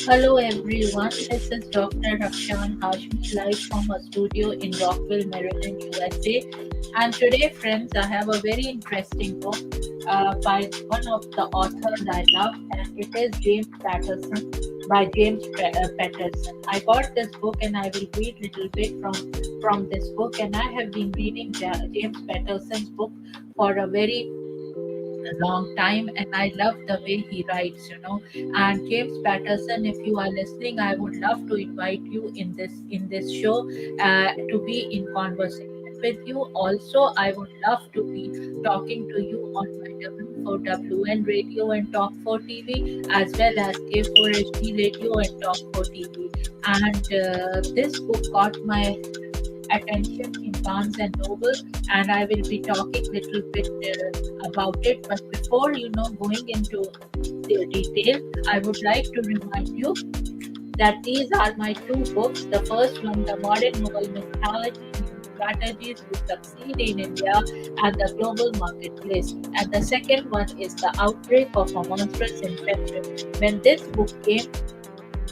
Hello everyone, this is Dr. Afshan Hashmi live from a studio in Rockville, Maryland, USA. And today, friends, I have a very interesting book by one of the authors I love, and it is James Patterson by Patterson. I got this book and I will read little bit from this book. And I have been reading James Patterson's book for a very long time, and I love the way he writes. And James Patterson, if you are listening, I would love to invite you in this show to be in conversation with you. Also, I would love to be talking to you on my W4WN radio and Talk 4 TV, as well as K4HD radio and Talk 4 TV. And this book got my attention in Barnes and Noble, and I will be talking little bit about it. But before going into the detail, I would like to remind you that these are my two books. The first one, The Modern Novel Mythology, Strategies to Succeed in India and the Global Marketplace. And the second one is The Outbreak of a Monstrous Infection. When this book came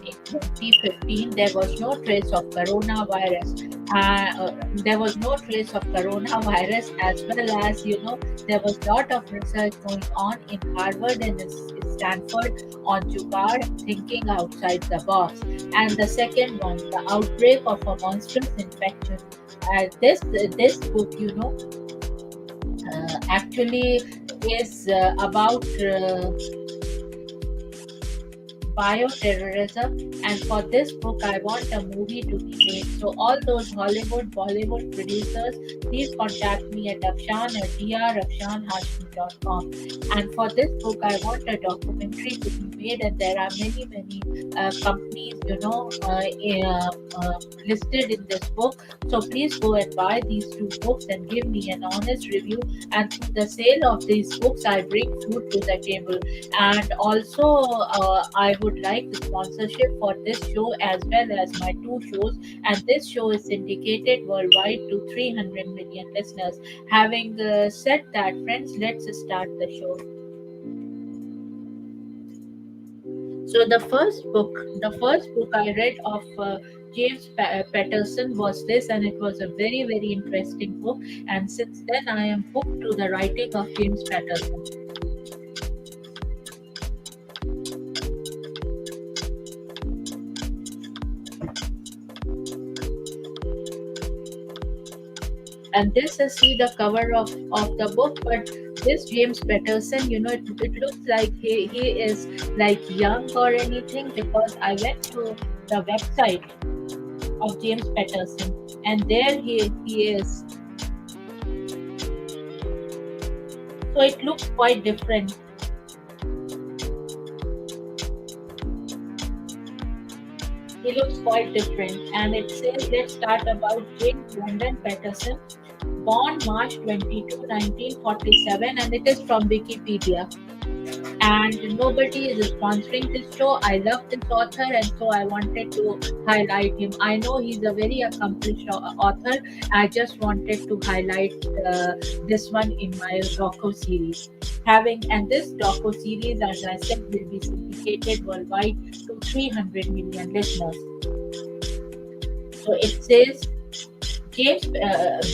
in 2015, there was no trace of coronavirus. There was no trace of coronavirus, as well as there was a lot of research going on in Harvard and Stanford on Jugaad, thinking outside the box. And the second one, The Outbreak of a Monstrous Infection. This book, actually is about bioterrorism, and for this book I want a movie to be made. So all those Hollywood Bollywood producers, please contact me at Afshan at drafshanhashmi.com. And for this book I want a documentary to be made, and there are many companies listed in this book. So please go and buy these two books and give me an honest review, and through the sale of these books I bring food to the table. And also I would like the sponsorship for this show as well as my two shows, and this show is syndicated worldwide to 300 million listeners. Having said that, friends, let's start the show. So the first book I read of James Patterson was this, and it was a very interesting book. And since then, I am hooked to the writing of James Patterson. And this is see the cover of the book. But this James Patterson, it looks like he is like young or anything, because I went to the website of James Patterson, and there he is. So it looks quite different. He looks quite different. And it says, let's start about James Brendan Patterson, born March 22, 1947, and it is from Wikipedia. And nobody is sponsoring this show. I love this author, and so I wanted to highlight him. I know he's a very accomplished author. I just wanted to highlight this one in my docu series. And this docu series, as I said, will be syndicated worldwide to 300 million listeners. So it says, James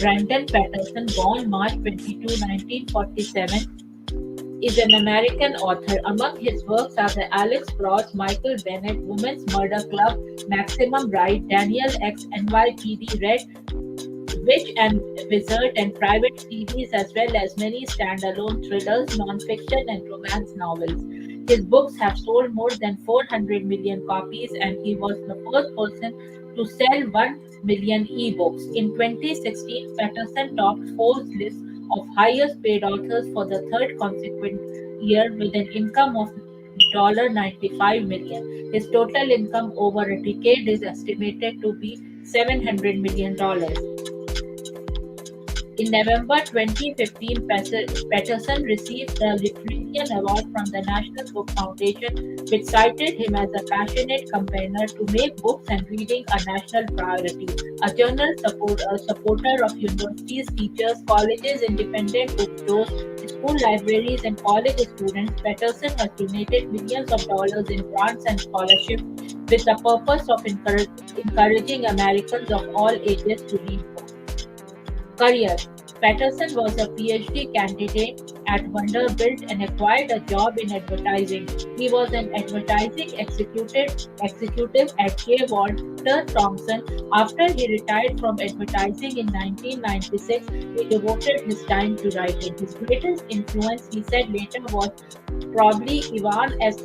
Brendan Patterson, born March 22, 1947, is an American author. Among his works are the Alex Cross, Michael Bennett, Women's Murder Club, Maximum Right, Daniel X, NYPD Red, Witch and Wizard, and Private series, as well as many standalone thrillers, non-fiction, and romance novels. His books have sold more than 400 million copies, and he was the first person to sell 1 million ebooks. In 2016, Patterson topped Forbes' list of highest paid authors for the third consecutive year with an income of $95 million. His total income over a decade is estimated to be $700 million. In November 2015, Patterson received the Lithuanian Award from the National Book Foundation, which cited him as a passionate campaigner to make books and reading a national priority. A supporter of universities, teachers, colleges, independent bookstores, school libraries, and college students, Patterson has donated millions of dollars in grants and scholarships with the purpose of encouraging Americans of all ages to read books. Career. Patterson was a PhD candidate at Vanderbilt and acquired a job in advertising. He was an advertising executive at J. Walter Thompson. After he retired from advertising in 1996, he devoted his time to writing. His greatest influence, he said later, was probably Ivan S.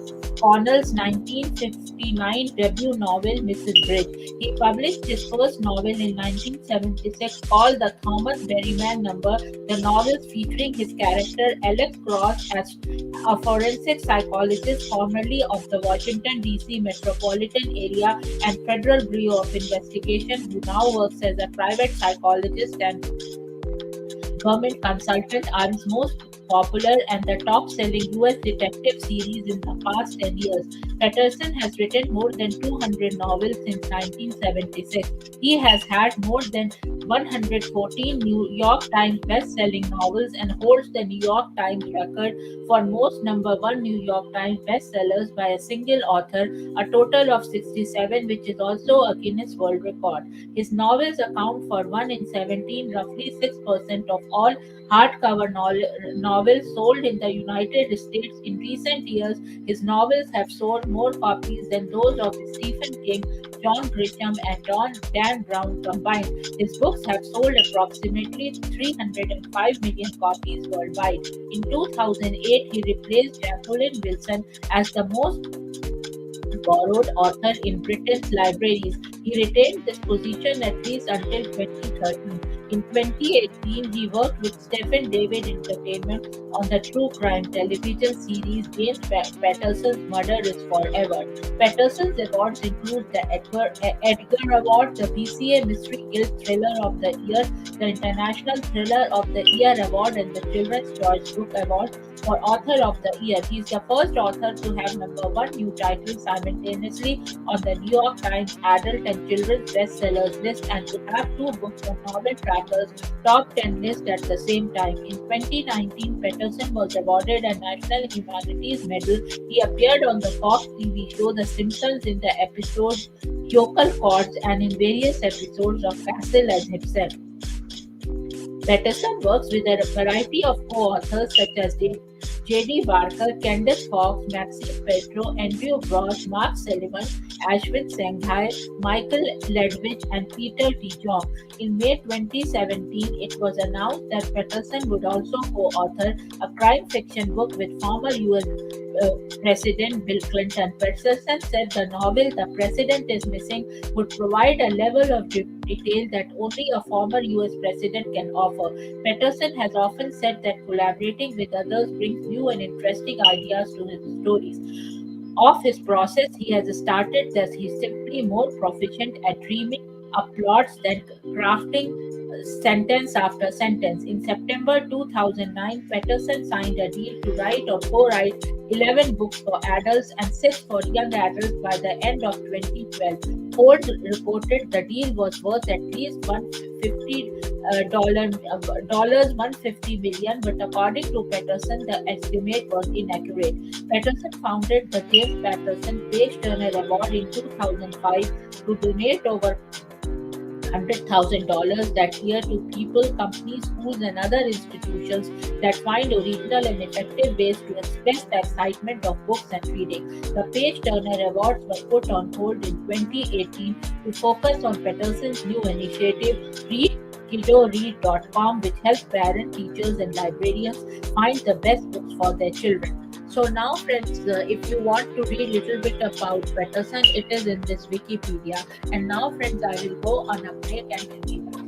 Connell's 1959 debut novel, Mrs. Bridge. He published his first novel in 1976 called The Thomas Berryman Number. The novel featuring his character Alex Cross as a forensic psychologist formerly of the Washington, D.C. metropolitan area and Federal Bureau of Investigation, who now works as a private psychologist and government consultant, are his most popular and the top-selling U.S. detective series in the past 10 years. Patterson has written more than 200 novels since 1976. He has had more than 114 New York Times best-selling novels and holds the New York Times record for most number one New York Times bestsellers by a single author, a total of 67, which is also a Guinness World Record. His novels account for 1 in 17, roughly 6% of all hardcover novels sold in the United States. In recent years, his novels have sold more copies than those of Stephen King, John Grisham, and Dan Brown combined. His books have sold approximately 305 million copies worldwide. In 2008, he replaced Jacqueline Wilson as the most borrowed author in Britain's libraries. He retained this position at least until 2013. In 2018, he worked with Stephen David Entertainment on the true crime television series James Patterson's Murder is Forever. Patterson's awards include the Edgar Award, the BCA Mystery Guild Thriller of the Year, the International Thriller of the Year Award, and the Children's Choice Book Award for Author of the Year. He is the first author to have number one new title simultaneously on the New York Times Adult and Children's Bestsellers list and to have two books on Novel Tracker's top 10 list at the same time. In 2019, Patterson was awarded a National Humanities Medal. He appeared on the Fox TV show The Simpsons in the episode Yokel Chords and in various episodes of Castle as himself. Patterson works with a variety of co-authors such as J.D. Barker, Candace Fox, Maxine Petro, Andrew Gross, Mark Sullivan, Ashwin Sanghai, Michael Ledwidge, and Peter T. Jong. In May 2017, it was announced that Patterson would also co-author a crime fiction book with former U.S. President Bill Clinton. Patterson said the novel The President is Missing would provide a level of detail that only a former US president can offer. Patterson has often said that collaborating with others brings new and interesting ideas to his stories. Of his process, he has started that he's simply more proficient at dreaming up plots than crafting sentence after sentence. In September 2009, Patterson signed a deal to write or co-write 11 books for adults and 6 for young adults by the end of 2012. Forbes reported the deal was worth at least $150 million, but according to Patterson, the estimate was inaccurate. Patterson founded the James Patterson Page Turner Award in 2005 to donate over $100,000 that year to people, companies, schools, and other institutions that find original and effective ways to express the excitement of books and reading. The Page Turner Awards were put on hold in 2018 to focus on Patterson's new initiative, KiddoRead.com, which helps parents, teachers, and librarians find the best books for their children. So now, friends, if you want to read a little bit about Patterson, it is in this Wikipedia. And now, friends, I will go on a break and will be back.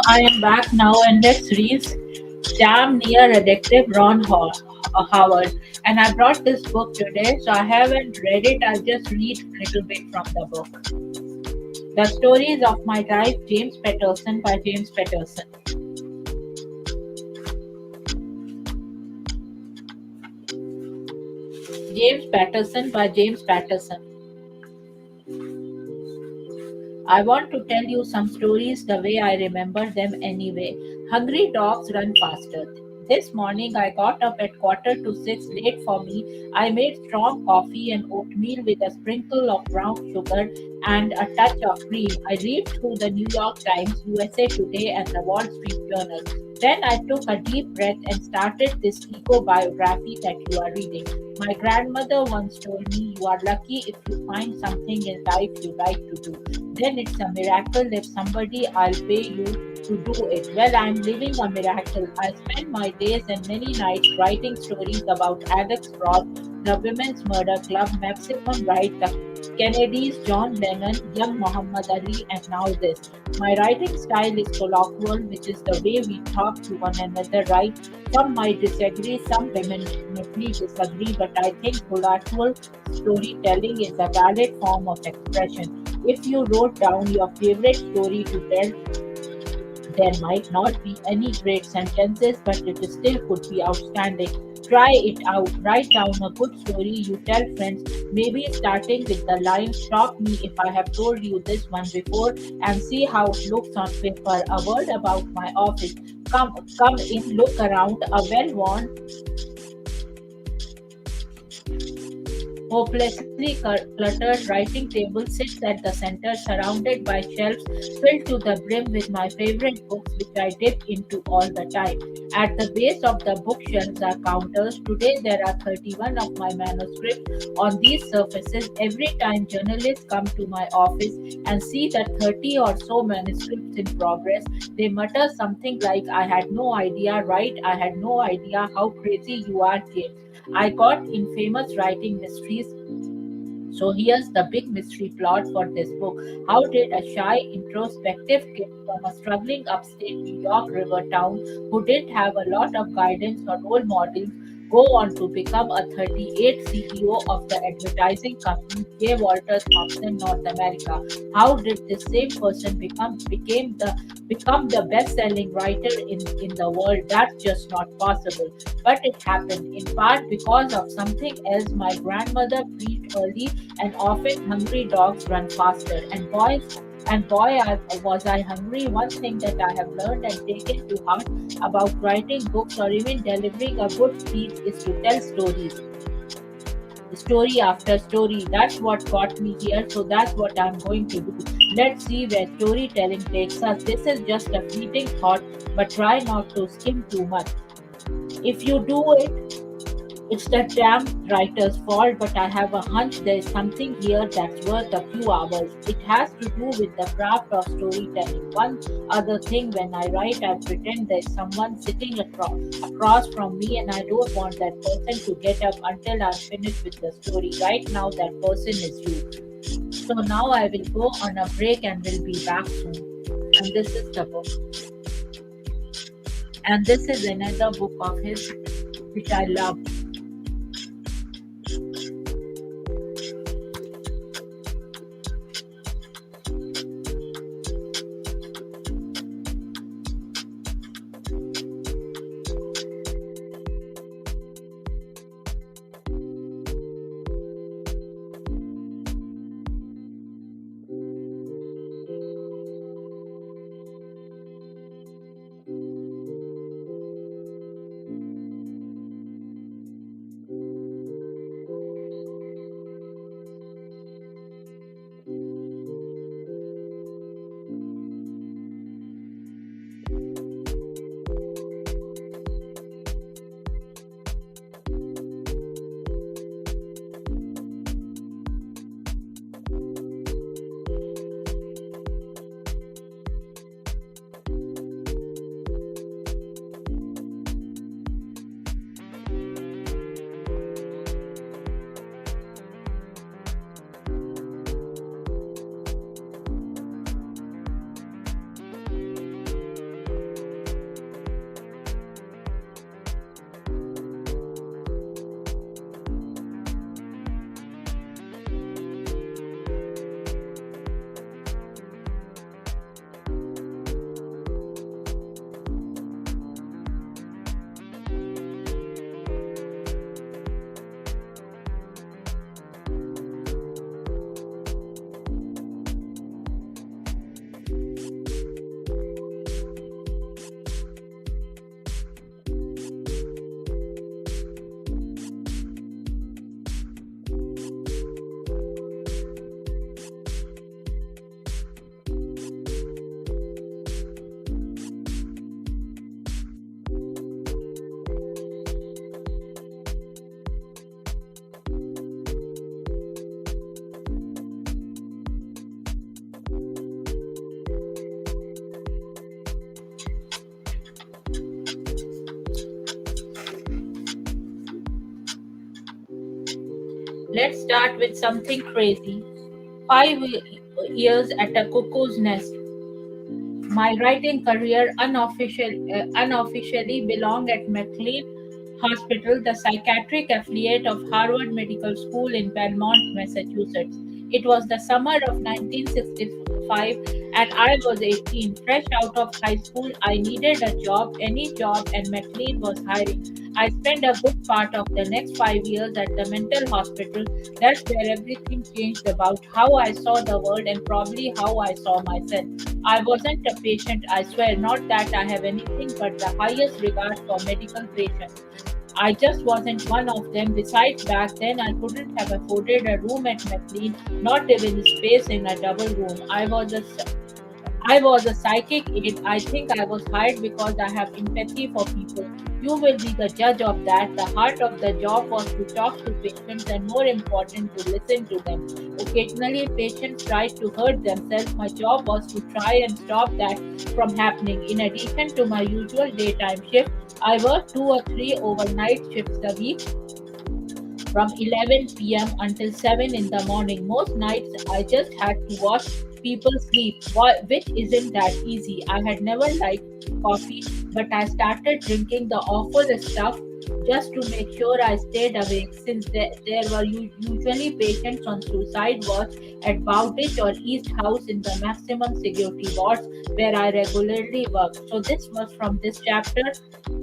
I am back now, and let's read Damn Near Addictive Howard. And I brought this book today, so I haven't read it. I'll just read a little bit from the book. The Stories of My Life, James Patterson by James Patterson. James Patterson by James Patterson. I want to tell you some stories the way I remember them anyway. Hungry dogs run faster. This morning I got up at quarter to six, late for me. I made strong coffee and oatmeal with a sprinkle of brown sugar and a touch of cream. I read through the New York Times, USA Today, and the Wall Street Journal. Then I took a deep breath and started this eco biography that you are reading. My grandmother once told me, you are lucky if you find something in life you like to do. Then it's a miracle if somebody I'll pay you to do it. Well, I'm living a miracle. I spend my days and many nights writing stories about Alex Frost, the Women's Murder Club, Maximum Right, the Kennedys, John Lennon, young Muhammad Ali, and now this. My writing style is colloquial, which is the way we talk to one another, right? Some might disagree, some vehemently disagree, but I think colloquial storytelling is a valid form of expression. If you wrote down your favorite story to tell, there might not be any great sentences, but it still could be outstanding. Try it out. Write down a good story you tell friends, maybe starting with the line, Stop me if I have told you this one before, and see how it looks on paper. A word about my office. Come in, look around. A well worn, hopelessly cluttered writing table sits at the center, surrounded by shelves filled to the brim with my favorite books, which I dip into all the time. At the base of the bookshelves are counters. Today there are 31 of my manuscripts on these surfaces. Every time journalists come to my office and see the 30 or so manuscripts in progress, they mutter something like, I had no idea, right? I had no idea how crazy you are, James. I got in famous writing mysteries. So here's the big mystery plot for this book. How did a shy, introspective kid from a struggling upstate New York river town who didn't have a lot of guidance or role models go on to become a 38 CEO of the advertising company J. Walter Thompson North America? How did this same person become the best-selling writer in the world? That's just not possible. But it happened in part because of something else. My grandmother preached early and often hungry dogs run faster. Was I hungry. One thing that I have learned and taken to heart about writing books or even delivering a good speech is to tell stories, story after story. That's what got me here, so that's what I'm going to do. Let's see where storytelling takes us. This is just a fleeting thought, but try not to skim too much. If you do it, it's the damn writer's fault, but I have a hunch there is something here that's worth a few hours. It has to do with the craft of storytelling. One other thing, when I write, I pretend there's someone sitting across from me, and I don't want that person to get up until I'm finished with the story. Right now, that person is you. So now I will go on a break and will be back soon. And this is the book. And this is another book of his which I love. Let's start with something crazy. 5 years at a cuckoo's nest. My writing career unofficially belonged at McLean Hospital, the psychiatric affiliate of Harvard Medical School in Belmont, Massachusetts. It was the summer of 1965, and I was 18, fresh out of high school. I needed a job, any job, and McLean was hiring. I spent a good part of the next 5 years at the mental hospital. That's where everything changed about how I saw the world and probably how I saw myself. I wasn't a patient, I swear, not that I have anything but the highest regard for medical patients. I just wasn't one of them. Besides, back then I couldn't have afforded a room at McLean, not even space in a double room. I was a psychic aide. I think I was hired because I have empathy for people. You will be the judge of that. The heart of the job was to talk to patients and, more important, to listen to them. Occasionally, patients tried to hurt themselves. My job was to try and stop that from happening. In addition to my usual daytime shift, I worked 2 or 3 overnight shifts a week from 11 p.m. until 7 in the morning. Most nights I just had to watch people sleep, which isn't that easy. I had never liked coffee, but I started drinking the awful stuff just to make sure I stayed awake, since there were usually patients on suicide watch at Bowditch or East House in the maximum security wards where I regularly worked. So this was from this chapter,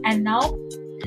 and now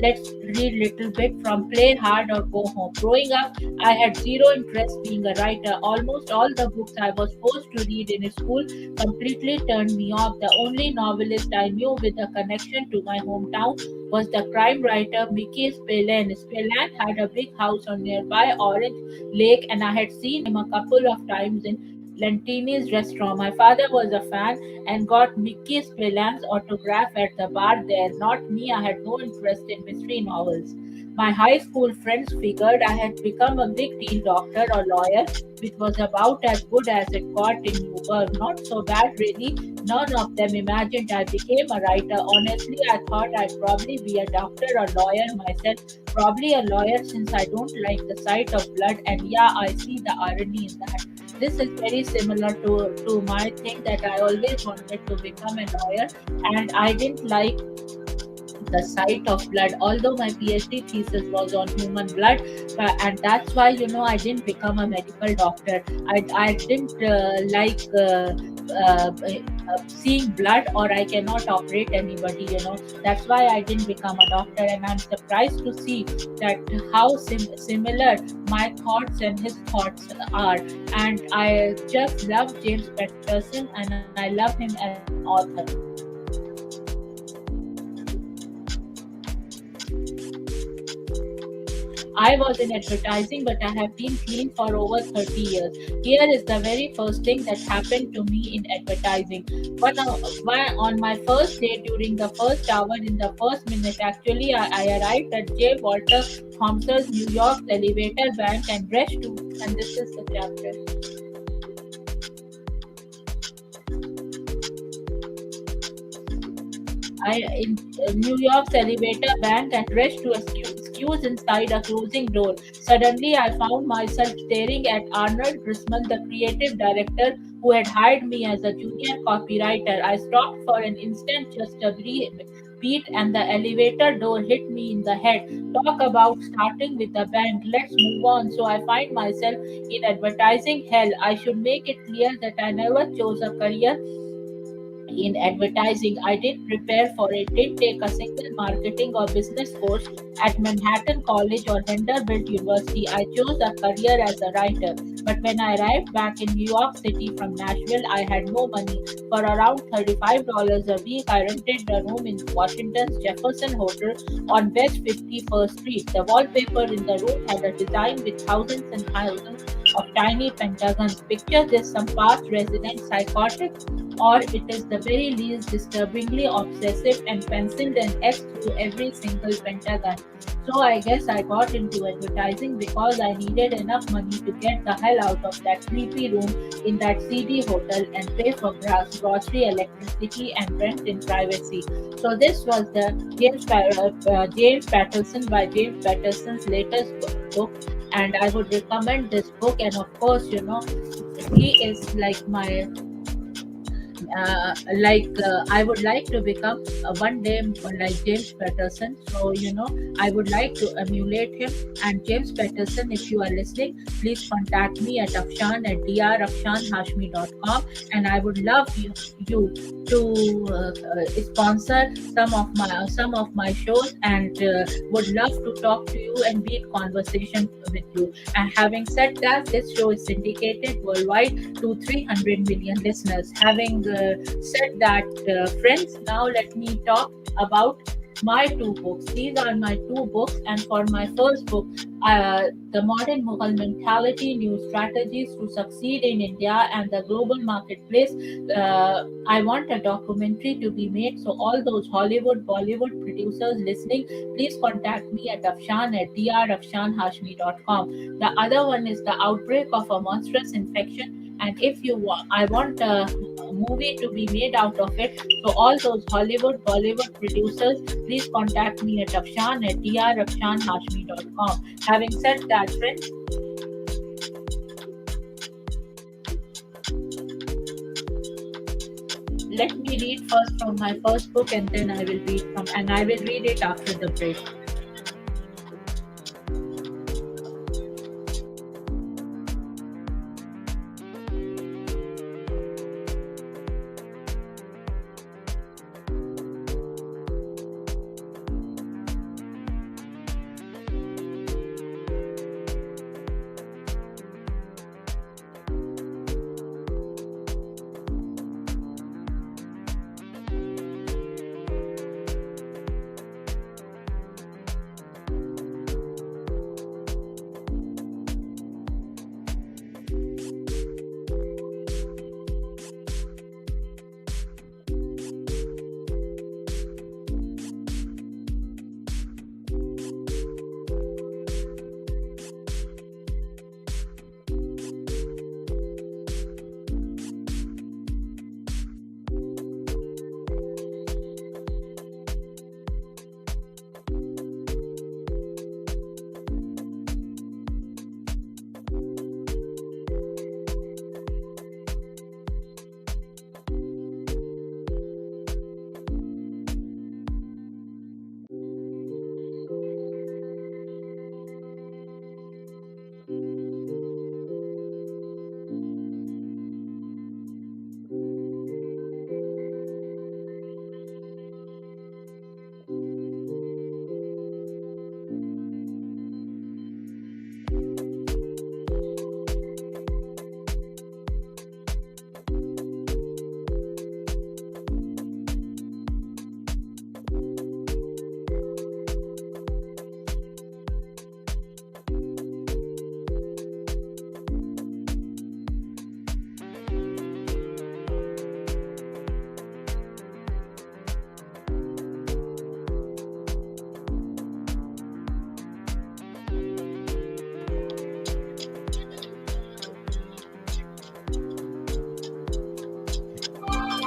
let's read little bit from Play Hard or Go Home. Growing up, I had zero interest being a writer. Almost all the books I was forced to read in school completely turned me off. The only novelist I knew with a connection to my hometown was the crime writer Mickey Spillane. Spillane had a big house on nearby Orange Lake, and I had seen him a couple of times in Lentini's restaurant. My father was a fan and got Mickey Spillane's autograph at the bar there. Not me, I had no interest in mystery novels. My high school friends figured I had become a big deal doctor or lawyer, which was about as good as it got in Newburgh. Not so bad, really. None of them imagined I became a writer. Honestly, I thought I'd probably be a doctor or lawyer myself. Probably a lawyer, since I don't like the sight of blood, and yeah, I see the irony in that. This is very similar to my thing that I always wanted to become a lawyer, and I didn't like the sight of blood, although my PhD thesis was on human blood, and that's why I didn't become a medical doctor. I didn't seeing blood, or I cannot operate anybody. That's why I didn't become a doctor, and I'm surprised to see that how similar my thoughts and his thoughts are. And I just love James Patterson, and I love him as an author. I was in advertising, but I have been clean for over 30 years. Here is the very first thing that happened to me in advertising. On my first day, during the first hour, in the first minute, actually, I arrived at J. Walter Thompson's New York Elevator Bank and rushed to, and this is the chapter. I in New York's elevator bank and rushed to a queues inside a closing door. Suddenly, I found myself staring at Arnold Grisman, the creative director who had hired me as a junior copywriter. I stopped for an instant, just a brief beat, and the elevator door hit me in the head. Talk about starting with a bang. Let's move on. So I find myself in advertising hell. I should make it clear that I never chose a career in advertising. I didn't prepare for it, didn't take a single marketing or business course at Manhattan College or Vanderbilt University. I chose a career as a writer. But when I arrived back in New York City from Nashville, I had no money. For around $35 a week, I rented a room in Washington's Jefferson Hotel on West 51st Street. The wallpaper in the room had a design with thousands and thousands of tiny pentagons. Picture this: some past resident psychotic, or it is the very least disturbingly obsessive, and penciled an X through every single pentagon. So I guess I got into advertising because I needed enough money to get the hell out of that creepy room in that seedy hotel and pay for grocery, electricity, and rent in privacy. So this was the James Patterson by James Patterson's latest book, and I would recommend this book. And of course, he is like my I would like to become one day like James Patterson. So I would like to emulate him. And James Patterson, if you are listening, please contact me at Afshan at drafshanhashmi.com, and I would love you to sponsor some of my shows, and would love to talk to you and be in conversation with you. And having said that, this show is syndicated worldwide to 300 million listeners. Having said that, friends, now let me talk about my two books. These are my two books, and for my first book, The Modern Mughal Mentality, New Strategies to Succeed in India and the Global Marketplace, I want a documentary to be made. So, all those Hollywood, Bollywood producers listening, please contact me at Afshan at drafshanhashmi.com. The other one is The Outbreak of a Monstrous Infection. And if you want, I want a movie to be made out of it. So all those Hollywood, Bollywood producers, please contact me at Afshan at drafshanhashmi.com. Having said that, friends, let me read first from my first book, and then I will read it after the break.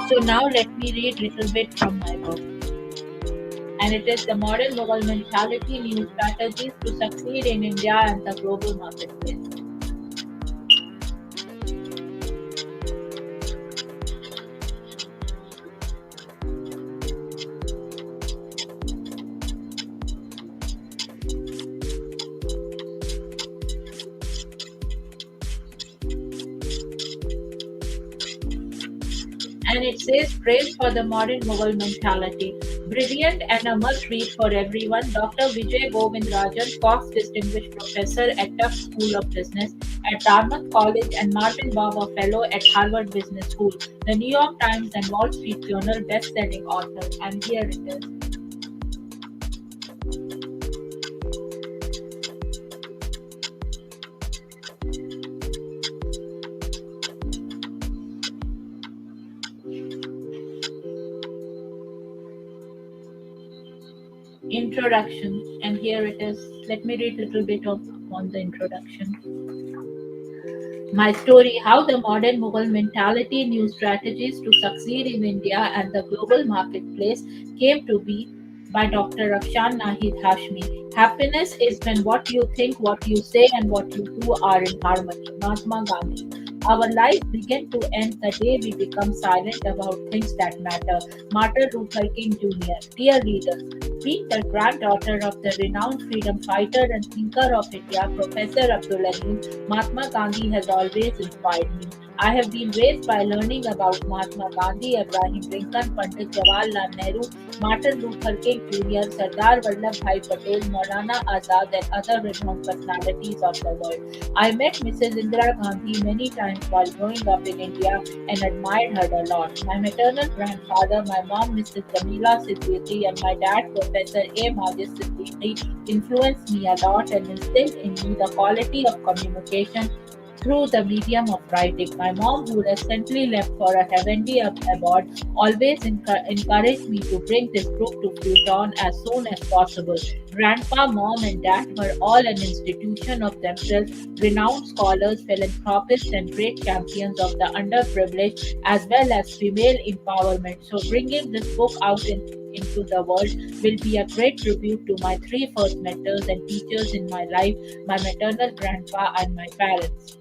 So now let me read little bit from my book. And it is The Modern Mughal Mentality, New Strategies to Succeed in India and the Global Marketplace. And it says, Praise for the Modern Mughal Mentality. Brilliant and a must read for everyone. Dr. Vijay Govind Rajan, Fox Distinguished Professor at Tufts School of Business at Dartmouth College and Martin Barber Fellow at Harvard Business School, the New York Times and Wall Street Journal best-selling author. And here it is. Introduction, and here it is. Let me read a little bit of on the introduction. My story: How the Modern Mughal Mentality, New Strategies to Succeed in India and the Global Marketplace came to be. by Dr. Afshan Hashmi. Happiness is when what you think, what you say, and what you do are in harmony. Mahatma Gandhi. Our lives begin to end the day we become silent about things that matter. Martin Luther King Jr. Dear readers, being the granddaughter of the renowned freedom fighter and thinker of India, Professor Abdul Mahatma Gandhi has always inspired me. I have been raised by learning about Mahatma Gandhi, Abraham Lincoln, Pandit Jawaharlal Nehru, Martin Luther King Jr., Sardar Vallabhbhai Patel, Maulana Azad, and other renowned personalities of the world. I met Mrs. Indira Gandhi many times while growing up in India and admired her a lot. My maternal grandfather, my mom, Mrs. Jamila Siddiqui, and my dad, Professor A. Majid Siddiqui, influenced me a lot and instilled in me the quality of communication through the medium of writing. My mom, who recently left for a heavenly abode, always encouraged me to bring this book to Pluton as soon as possible. Grandpa, mom, and dad were all an institution of themselves, renowned scholars, philanthropists, and great champions of the underprivileged as well as female empowerment. So, bringing this book out into the world will be a great tribute to my three first mentors and teachers in my life, my maternal grandpa and my parents.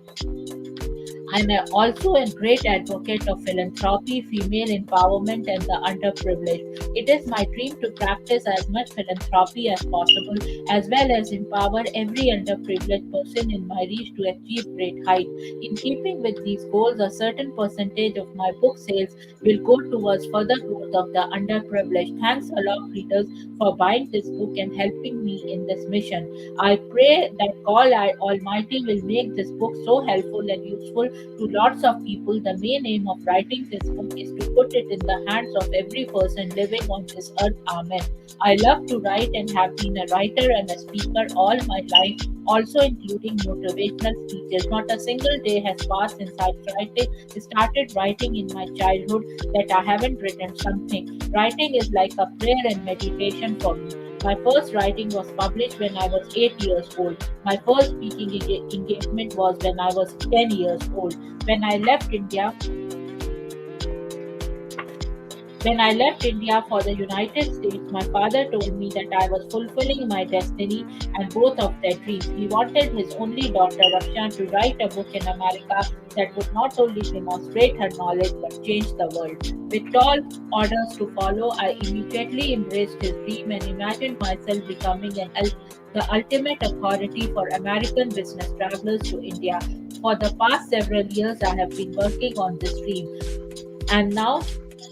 I'm also a great advocate of philanthropy, female empowerment, and the underprivileged. It is my dream to practice as much philanthropy as possible, as well as empower every underprivileged person in my reach to achieve great heights. In keeping with these goals, a certain percentage of my book sales will go towards further growth of the underprivileged. Thanks a lot, readers, for buying this book and helping me in this mission. I pray that God Almighty will make this book so helpful and useful to lots of people. The main aim of writing this book is to put it in the hands of every person living on this earth. Amen. I love to write and have been a writer and a speaker all my life, also including motivational speeches. Not a single day has passed since I started writing in my childhood that I haven't written something. Writing is like a prayer and meditation for me. My first writing was published when I was 8 years old. My first speaking engagement was when I was 10 years old. When I left India, when I left India for the United States, my father told me that I was fulfilling my destiny and both of their dreams. He wanted his only daughter, Afshan, to write a book in America that would not only demonstrate her knowledge but change the world. With tall orders to follow, I immediately embraced his dream and imagined myself becoming the ultimate authority for American business travelers to India. For the past several years, I have been working on this dream. And now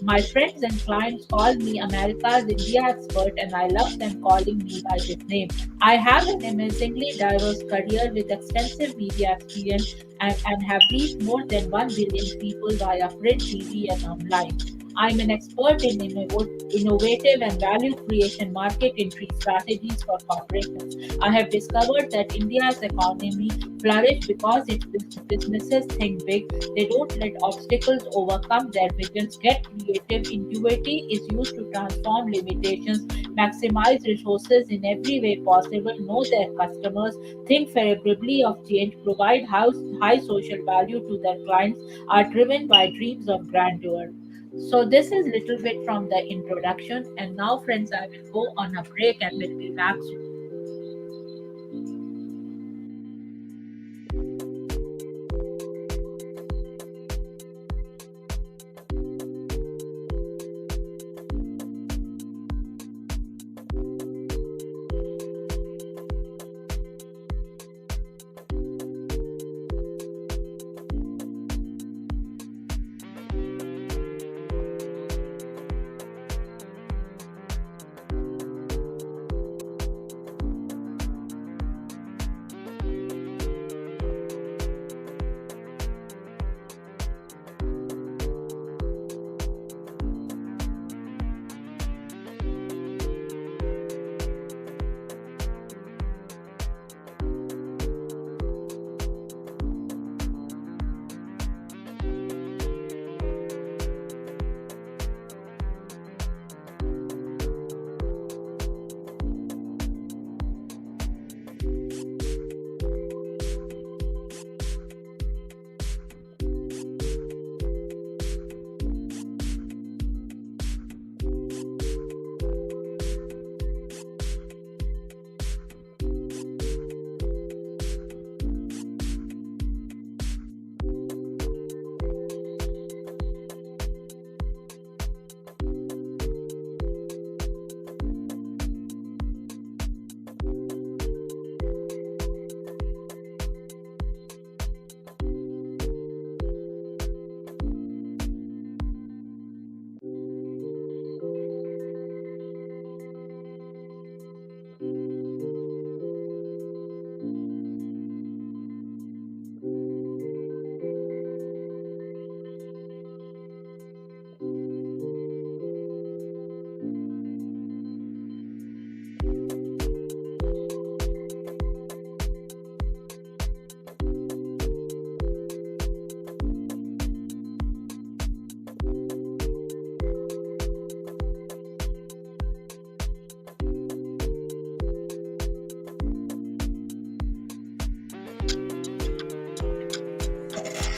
my friends and clients call me America's India expert, and I love them calling me by this name. I have an amazingly diverse career with extensive media experience and have reached more than 1 billion people via print, TV, and online. I'm an expert in innovative and value creation market entry strategies for corporations. I have discovered that India's economy flourishes because its businesses think big. They don't let obstacles overcome their visions. Get creative. Ingenuity is used to transform limitations, maximize resources in every way possible, know their customers, think favorably of change, provide high social value to their clients, are driven by dreams of grandeur. So this is little bit from the introduction, and now, friends, I will go on a break and will be back soon.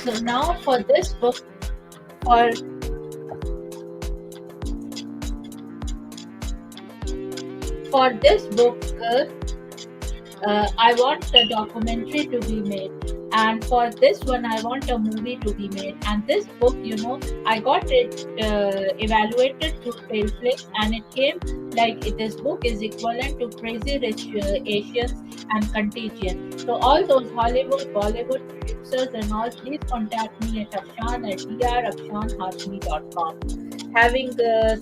So now for this book, for for this book, I want the documentary to be made, and for this one, I want a movie to be made. And this book, I got it evaluated through Tailflix, and it came like this book is equivalent to Crazy Rich Asians and Contagion. So all those Hollywood, Bollywood producers and all, please contact me at Afshan at drafshanhashmi.com. Having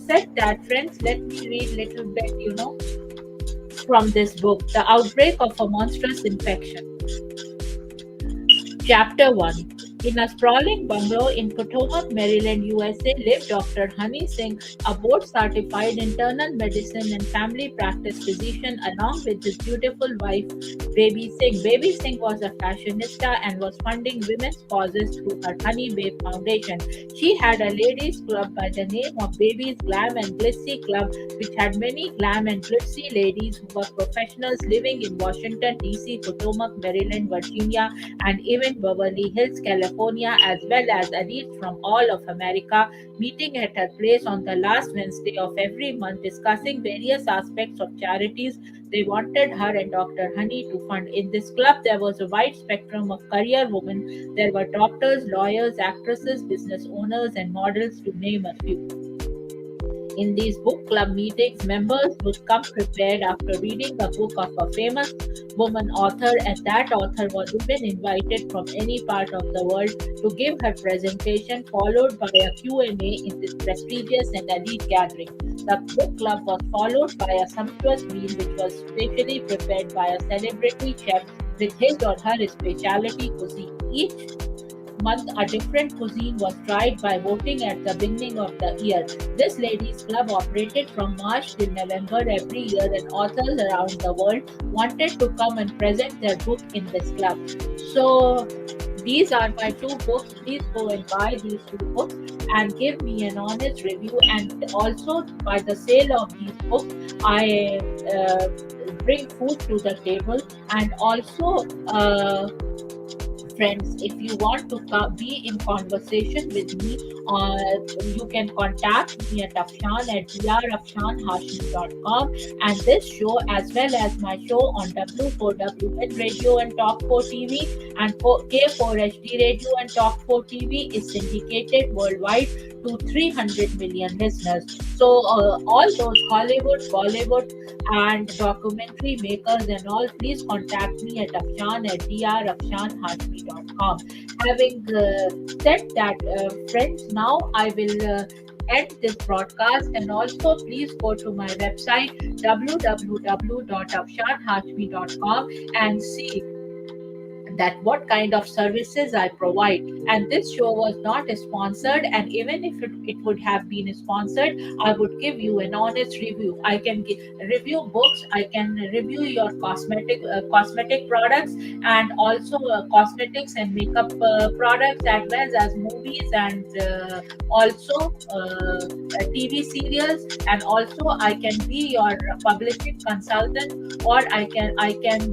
said that, friends, let me read little bit, from this book, The Outbreak of a Monstrous Infection. Chapter 1. In a sprawling bungalow in Potomac, Maryland, USA, lived Dr. Honey Singh, a board-certified internal medicine and family practice physician, along with his beautiful wife, Baby Singh. Baby Singh was a fashionista and was funding women's causes through her Honey Babe Foundation. She had a ladies' club by the name of Baby's Glam and Glitzy Club, which had many glam and glitzy ladies who were professionals living in Washington, D.C., Potomac, Maryland, Virginia, and even Beverly Hills, California, as well as elites from all of America, meeting at her place on the last Wednesday of every month, discussing various aspects of charities they wanted her and Dr. Honey to fund. In this club, there was a wide spectrum of career women. There were doctors, lawyers, actresses, business owners, and models, to name a few. In these book club meetings, members would come prepared after reading a book of a famous woman author, and that author was even invited from any part of the world to give her presentation, followed by a Q&A in this prestigious and elite gathering. The book club was followed by a sumptuous meal which was specially prepared by a celebrity chef with his or her specialty cuisine. Each month, a different cuisine was tried by voting at the beginning of the year. This ladies' club operated from March till November every year, and authors around the world wanted to come and present their book in this club. So, these are my two books. Please go and buy these two books and give me an honest review. And also, by the sale of these books, I bring food to the table, and also friends, if you want to be in conversation with me, you can contact me at Afshan at drafshanhashmi.com, and this show as well as my show on W4WN Radio and Talk 4 TV and K4HD Radio and Talk 4 TV is syndicated worldwide to 300 million listeners. So all those Hollywood, Bollywood and documentary makers and all, please contact me at Afshan at drafshanhashmi.com. Having said that, friends, now I will end this broadcast, and also please go to my website www.afshanhashmi.com and see that what kind of services I provide. And this show was not sponsored, and even if it would have been sponsored, I would give you an honest review. I can review books, I can review your cosmetic products, and also cosmetics and makeup products, as well as movies, and also TV serials, and also I can be your publishing consultant, or I can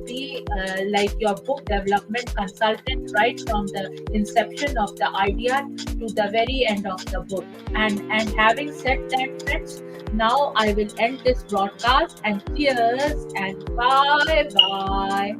be like your book development consultant, right from the inception of the idea to the very end of the book. And having said that, friends, now I will end this broadcast, and cheers and bye bye.